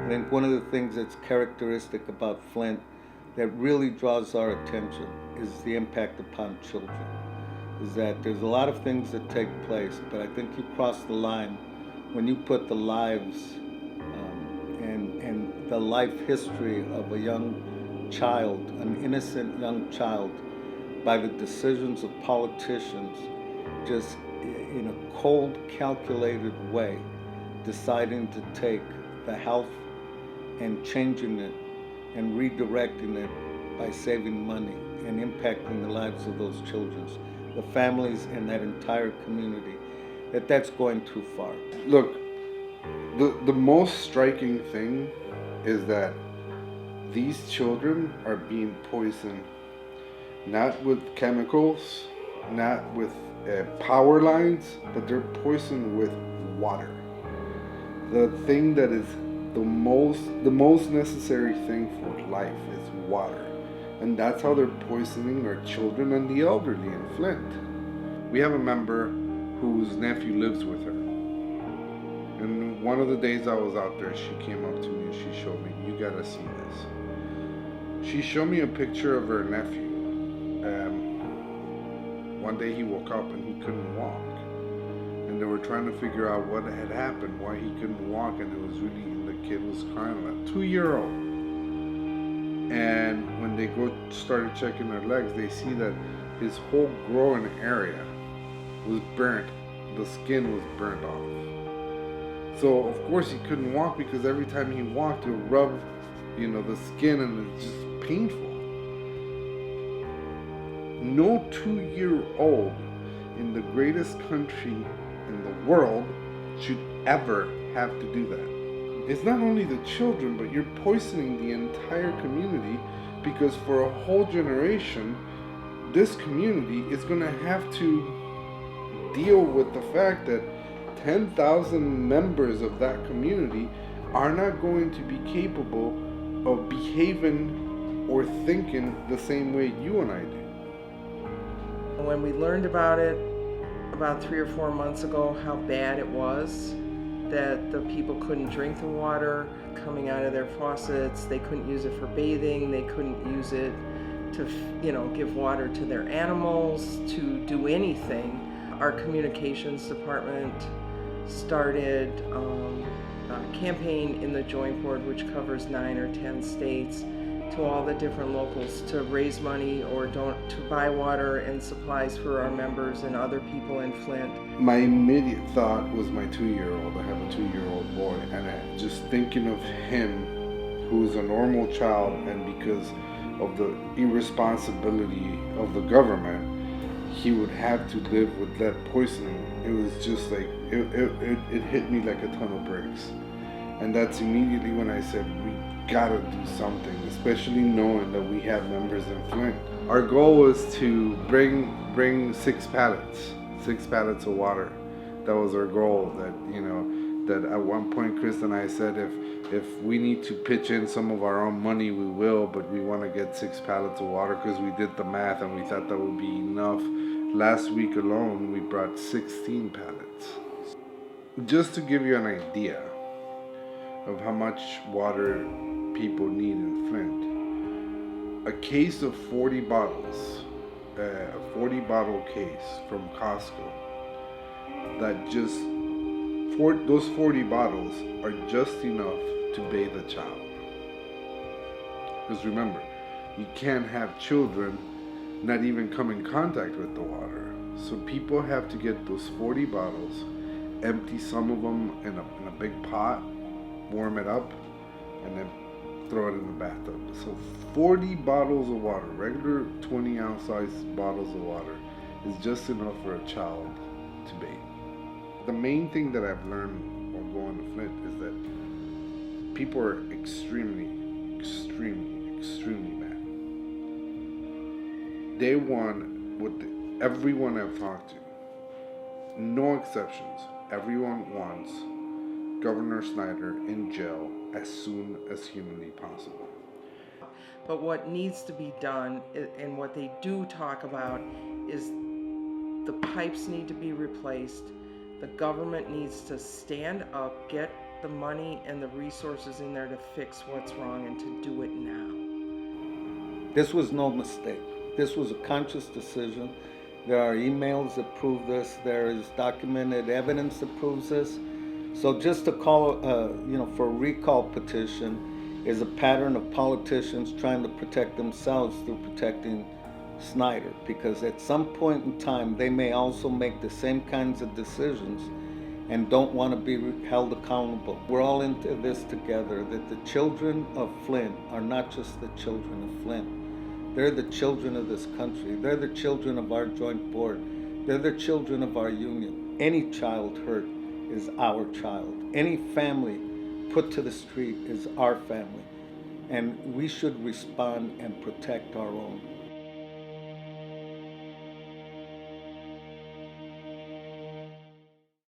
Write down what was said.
I think one of the things that's characteristic about Flint that really draws our attention is the impact upon children. Is that there's a lot of things that take place, but I think you cross the line when you put the lives and the life history of a young child, an innocent young child, by the decisions of politicians, just in a cold, calculated way, deciding to take the health and changing it and redirecting it by saving money and impacting the lives of those children, the families and that entire community, that's going too far. Look, the most striking thing is that these children are being poisoned not with chemicals, not with power lines, but they're poisoned with water. The thing that is the most necessary thing for life is water. And that's how they're poisoning our children and the elderly in Flint. We have a member whose nephew lives with her. And one of the days I was out there, she came up to me and she showed me, you gotta see this. She showed me a picture of her nephew. One day he woke up and he couldn't walk. And they were trying to figure out what had happened, why he couldn't walk, and the kid was crying a lot. 2-year-old. And when they started checking their legs, they see that his whole groin area was burnt. The skin was burnt off. So of course he couldn't walk, because every time he walked, it would rub, the skin, and it's just painful. No 2-year-old in the greatest country in the world should ever have to do that. It's not only the children, but you're poisoning the entire community, because for a whole generation, this community is going to have to deal with the fact that 10,000 members of that community are not going to be capable of behaving or thinking the same way you and I do. When we learned about it about 3 or 4 months ago, how bad it was, that the people couldn't drink the water coming out of their faucets, they couldn't use it for bathing, they couldn't use it to, give water to their animals, to do anything. Our communications department started a campaign in the Joint Board, which covers 9 or 10 states, to all the different locals to raise money or to buy water and supplies for our members and other people in Flint. My immediate thought was my 2-year-old. I have a 2-year-old boy, and just thinking of him, who's a normal child, and because of the irresponsibility of the government, he would have to live with lead poisoning. It was just like, it hit me like a ton of bricks. And that's immediately when I said, we gotta do something, especially knowing that we have members in Flint. Our goal was to bring 6 pallets of water. That was our goal. That at one point Chris and I said, if we need to pitch in some of our own money, we will, but we want to get 6 pallets of water, because we did the math and we thought that would be enough. Last week alone, we brought 16 pallets. Just to give you an idea of how much water people need in Flint, a case of 40 bottles, a 40 bottle case from Costco, those 40 bottles are just enough to bathe a child. Because remember, you can't have children not even come in contact with the water. So people have to get those 40 bottles, empty some of them in a big pot, warm it up, and then throw it in the bathtub. So 40 bottles of water, regular 20-ounce size bottles of water, is just enough for a child to bathe. The main thing that I've learned while going to Flint is that people are extremely mad. They want everyone I've talked to, no exceptions, everyone wants Governor Snyder in jail as soon as humanly possible. But what needs to be done, and what they do talk about, is the pipes need to be replaced. The government needs to stand up, get the money and the resources in there to fix what's wrong and to do it now. This was no mistake. This was a conscious decision. There are emails that prove this. There is documented evidence that proves this. So just to call, for a recall petition is a pattern of politicians trying to protect themselves through protecting Snyder, because at some point in time they may also make the same kinds of decisions and don't want to be held accountable. We're all into this together, that the children of Flint are not just the children of Flint. They're the children of this country. They're the children of our joint board. They're the children of our union. Any child hurt is our child. Any family put to the street is our family. And we should respond and protect our own.